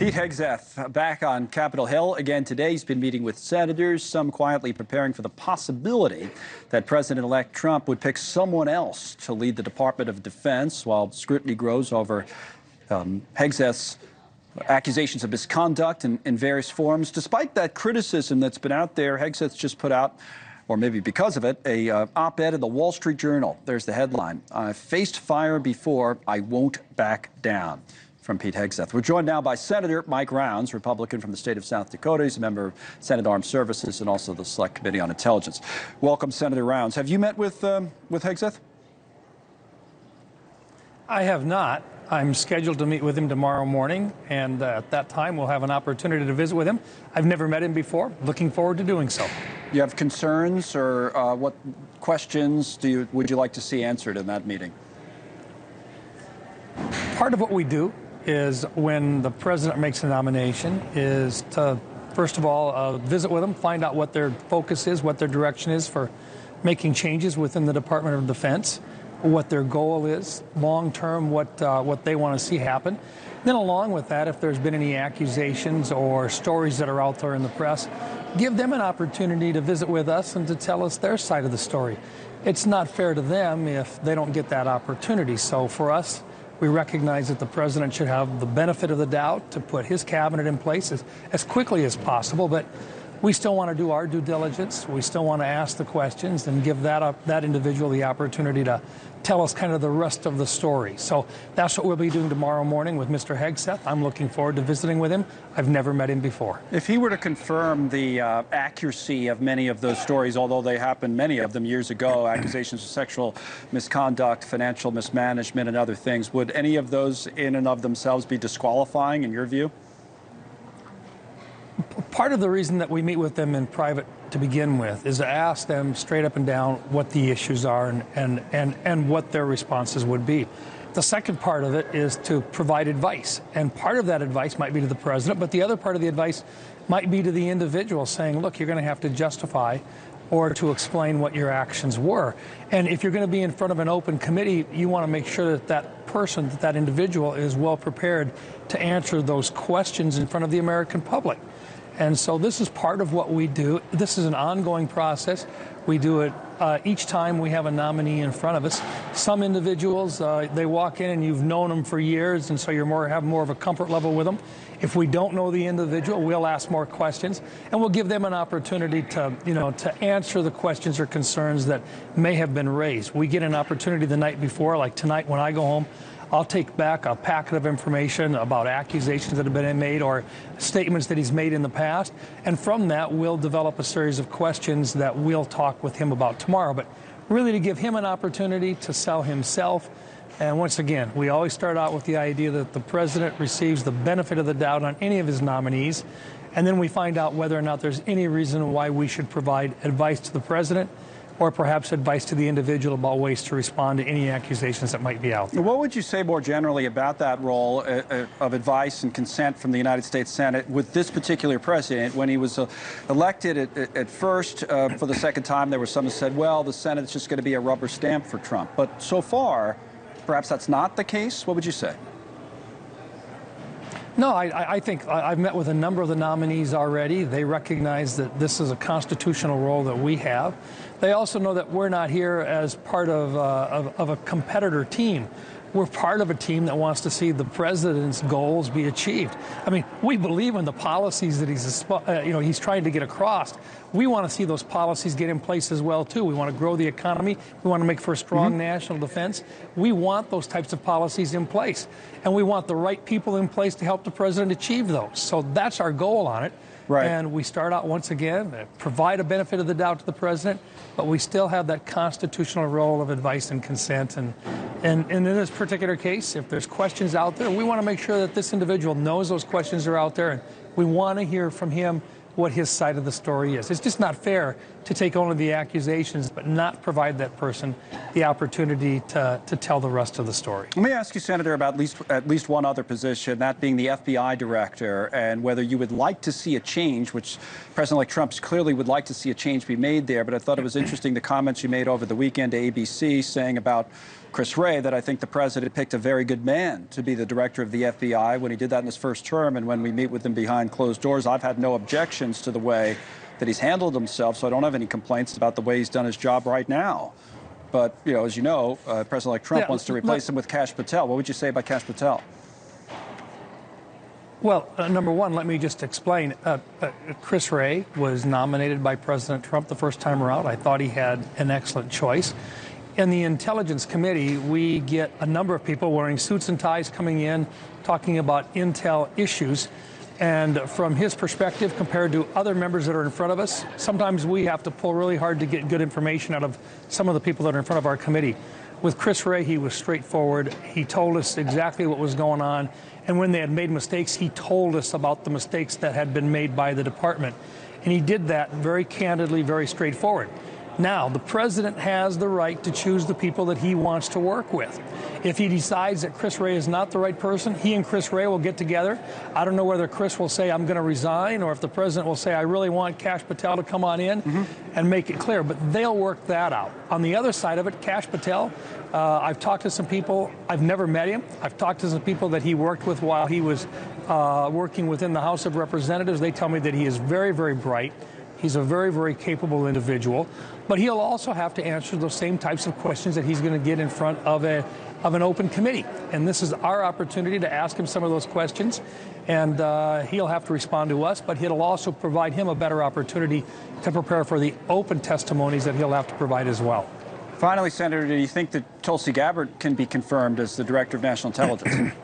Pete Hegseth back on Capitol Hill again today. He's been meeting with senators, some quietly preparing for the possibility that President-elect Trump would pick someone else to lead the Department of Defense, while scrutiny grows over Hegseth's accusations of misconduct in various forms. Despite that criticism that's been out there, Hegseth just put out, or maybe because of it, a op-ed in the Wall Street Journal. There's the headline: "I've faced fire before, I won't back down," from Pete Hegseth. We're joined now by Senator Mike Rounds, Republican from the state of South Dakota. He's a member of Senate Armed Services and also the Select Committee on Intelligence. Welcome, Senator Rounds. Have you met with Hegseth? I have not. I'm scheduled to meet with him tomorrow morning, and at that time we'll have an opportunity to visit with him. I've never met him before. Looking forward to doing so. You have concerns, or what questions would you like to see answered in that meeting? Part of what we do is, when the president makes a nomination, is to, first of all, visit with them, find out what their focus is, what their direction is for making changes within the Department of Defense, what their goal is, long-term, what they want to see happen. Then along with that, if there's been any accusations or stories that are out there in the press, give them an opportunity to visit with us and to tell us their side of the story. It's not fair to them if they don't get that opportunity. So for us, we recognize that the president should have the benefit of the doubt to put his cabinet in place as quickly as possible, but we still want to do our due diligence. We still want to ask the questions and give that individual the opportunity to tell us kind of the rest of the story. So that's what we'll be doing tomorrow morning with Mr. Hegseth. I'm looking forward to visiting with him. I've never met him before. If he were to confirm the accuracy of many of those stories, although they happened, many of them, years ago, accusations of sexual misconduct, financial mismanagement, and other things, would any of those in and of themselves be disqualifying in your view? Part of the reason that we meet with them in private to begin with is to ask them straight up and down what the issues are and what their responses would be. The second part of it is to provide advice, and part of that advice might be to the president, but the other part of the advice might be to the individual, saying, look, you're going to have to justify or to explain what your actions were. And if you're going to be in front of an open committee, you want to make sure that that person, that individual, is well prepared to answer those questions in front of the American public. And so this is part of what we do. This is an ongoing process. We do it each time we have a nominee in front of us. Some individuals, they walk in and you've known them for years, and so you have more of a comfort level with them. If we don't know the individual, we'll ask more questions, and we'll give them an opportunity to, to answer the questions or concerns that may have been raised. We get an opportunity the night before, like tonight when I go home, I'll take back a packet of information about accusations that have been made or statements that he's made in the past. And from that, we'll develop a series of questions that we'll talk with him about tomorrow. But really to give him an opportunity to sell himself. And once again, we always start out with the idea that the president receives the benefit of the doubt on any of his nominees. And then we find out whether or not there's any reason why we should provide advice to the president, or perhaps advice to the individual about ways to respond to any accusations that might be out there. What would you say more generally about that role of advice and consent from the United States Senate with this particular president? When he was elected at first for the second time, there were some who said, well, the Senate's just going to be a rubber stamp for Trump. But so far, perhaps that's not the case. What would you say? No, I think I've met with a number of the nominees already. They recognize that this is a constitutional role that we have. They also know that we're not here as part of a competitor team. We're part of a team that wants to see the president's goals be achieved. I mean, we believe in the policies that he's trying to get across. We want to see those policies get in place as well, too. We want to grow the economy. We want to make for a strong national defense. We want those types of policies in place. And we want the right people in place to help the president achieve those. So that's our goal on it. Right. And we start out, once again, provide a benefit of the doubt to the president, but we still have that constitutional role of advice and consent. And in this particular case, if there's questions out there, we want to make sure that this individual knows those questions are out there, and we want to hear from him what his side of the story is. It's just not fair to take only the accusations but not provide that person the opportunity to tell the rest of the story. Let me ask you, Senator, about at least one other position, that being the FBI director, and whether you would like to see a change, which President-elect Trump clearly would like to see a change be made there. But I thought it was interesting the comments you made over the weekend to ABC saying about Chris Wray that I think the president picked a very good man to be the director of the FBI when he did that in his first term. And when we meet with him behind closed doors, I've had no objections to the way that he's handled himself, so I don't have any complaints about the way he's done his job right now. But, you know, as you know, President-elect Trump wants to replace him with Kash Patel. What would you say about Kash Patel? Well, number one, let me just explain. Chris Wray was nominated by President Trump the first time around. I thought he had an excellent choice. In the Intelligence Committee, we get a number of people wearing suits and ties coming in, talking about intel issues. And from his perspective, compared to other members that are in front of us, sometimes we have to pull really hard to get good information out of some of the people that are in front of our committee. With Chris Wray, he was straightforward. He told us exactly what was going on. And when they had made mistakes, he told us about the mistakes that had been made by the department. And he did that very candidly, very straightforward. Now, the president has the right to choose the people that he wants to work with. If he decides that Chris Wray is not the right person, he and Chris Wray will get together. I don't know whether Chris will say, I'm going to resign, or if the president will say, I really want Kash Patel to come on in and make it clear. But they'll work that out. On the other side of it, Kash Patel, I've talked to some people. I've never met him. I've talked to some people that he worked with while he was working within the House of Representatives. They tell me that he is very, very bright. He's a very, very capable individual, but he'll also have to answer those same types of questions that he's going to get in front of an open committee. And this is our opportunity to ask him some of those questions, and he'll have to respond to us, but it'll also provide him a better opportunity to prepare for the open testimonies that he'll have to provide as well. Finally, Senator, do you think that Tulsi Gabbard can be confirmed as the Director of National Intelligence?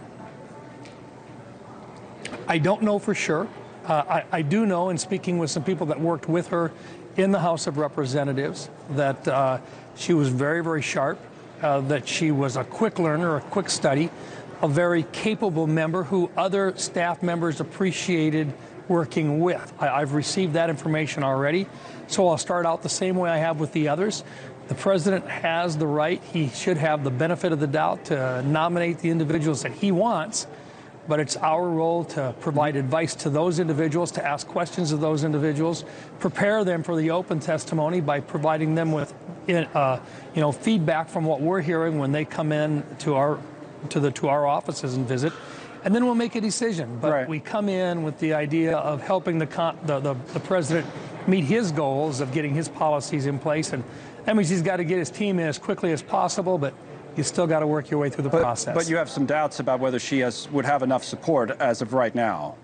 I don't know for sure. I do know, in speaking with some people that worked with her in the House of Representatives, that she was very, very sharp, that she was a quick learner, a quick study, a very capable member who other staff members appreciated working with. I've received that information already, so I'll start out the same way I have with the others. The president has the right, he should have the benefit of the doubt to nominate the individuals that he wants. But it's our role to provide advice to those individuals, to ask questions of those individuals, prepare them for the open testimony by providing them with, feedback from what we're hearing when they come in to our offices and visit, and then we'll make a decision. But we come in with the idea of helping the president meet his goals of getting his policies in place, and that means he's got to get his team in as quickly as possible. But you still got to work your way through the process. But you have some doubts about whether she would have enough support as of right now.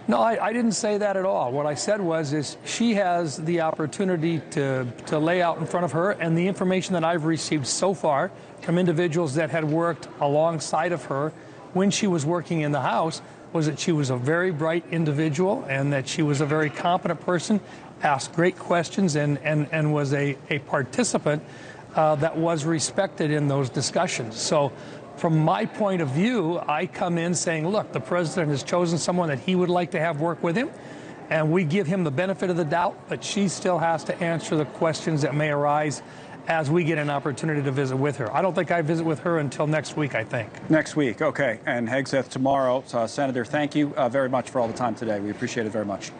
No, I didn't say that at all. What I said is she has the opportunity to lay out in front of her, and the information that I've received so far from individuals that had worked alongside of her when she was working in the House was that she was a very bright individual and that she was a very competent person, asked great questions, and was a participant that was respected in those discussions. So from my point of view, I come in saying, look, the president has chosen someone that he would like to have work with him, and we give him the benefit of the doubt, but she still has to answer the questions that may arise as we get an opportunity to visit with her. I don't think I visit with her until next week, I think. Next week, okay. And Hegseth tomorrow. Senator, thank you very much for all the time today. We appreciate it very much.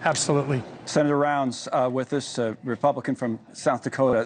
Absolutely. Senator Rounds with us, Republican from South Dakota.